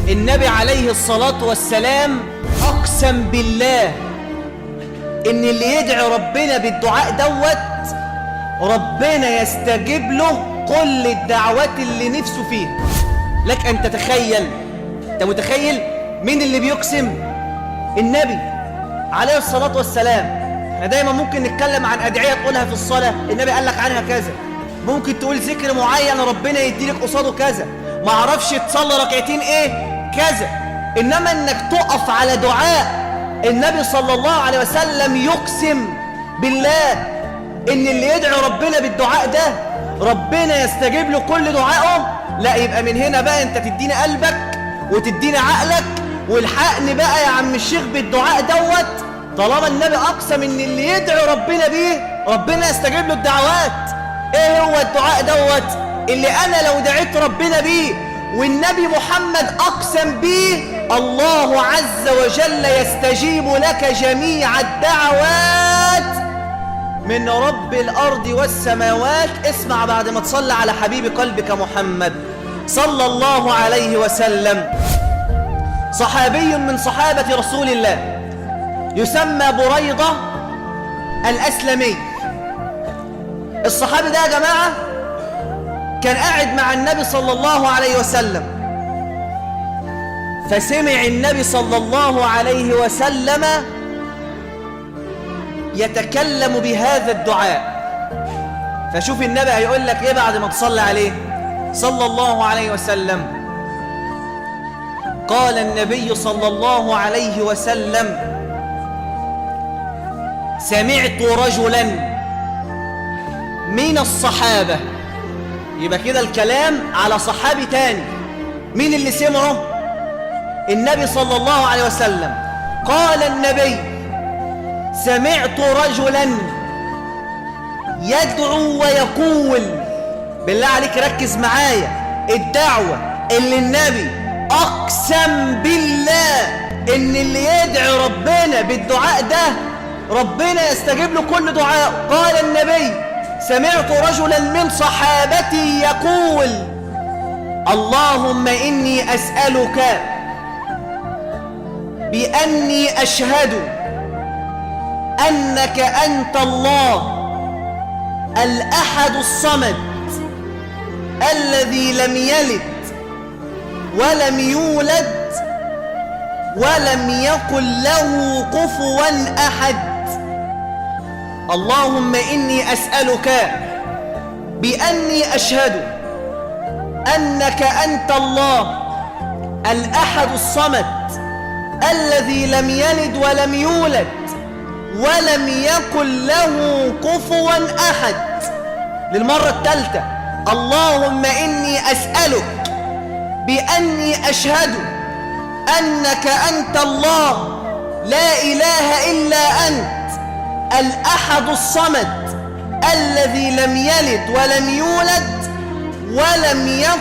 النبي عليه الصلاة والسلام أقسم بالله إن اللي يدعي ربنا بالدعاء دوت ربنا يستجيب له كل الدعوات اللي نفسه فيها. لك أن تتخيل، أنت متخيل مين اللي بيقسم؟ النبي عليه الصلاة والسلام. احنا دايما ممكن نتكلم عن أدعية تقولها في الصلاة، النبي قال لك عنها كذا. ممكن تقول ذكر معين ربنا يديلك قصاده كذا، ما عرفش تصلي ركعتين ايه كذا. انما انك تقف على دعاء النبي صلى الله عليه وسلم يقسم بالله ان اللي يدعي ربنا بالدعاء ده ربنا يستجيب له كل دعائه، لا يبقى من هنا بقى انت تديني قلبك وتديني عقلك والحقني بقى يا عم الشيخ بالدعاء دوت. طالما النبي اقسم ان اللي يدعي ربنا بيه ربنا يستجيب له الدعوات، ايه هو الدعاء دوت اللي انا لو دعيت ربنا بيه والنبي محمد اقسم بيه الله عز وجل يستجيب لك جميع الدعوات من رب الارض والسماوات؟ اسمع بعد ما تصلي على حبيب قلبك محمد صلى الله عليه وسلم. صحابي من صحابة رسول الله يسمى بريدة الأسلمي. الصحابي ده يا جماعة كان قاعد مع النبي صلى الله عليه وسلم، فسمع النبي صلى الله عليه وسلم يتكلم بهذا الدعاء. فشوف النبي هيقول لك ايه بعد ما تصلي عليه صلى الله عليه وسلم. قال النبي صلى الله عليه وسلم: سمعت رجلا من الصحابة. يبقى كده الكلام على صحابي تاني. مين اللي سمعه؟ النبي صلى الله عليه وسلم. قال النبي: سمعت رجلا يدعو ويقول. بالله عليك ركز معايا، الدعوة اللي النبي أقسم بالله إن اللي يدعي ربنا بالدعاء ده ربنا يستجيب له كل دعاء. قال النبي: سمعت رجلا من صحابتي يقول: اللهم إني أسألك بأني أشهد أنك أنت الله الأحد الصمد الذي لم يلد ولم يولد ولم يكن له كفوا أحد. اللهم إني أسألك بأني أشهد أنك أنت الله الأحد الصمد الذي لم يلد ولم يولد ولم يكن له كفوا أحد. للمرة الثالثة: اللهم إني أسألك بأني أشهد أنك أنت الله لا إله إلا أنت الأحد الصمد الذي لم يلد ولم يولد ولم يكن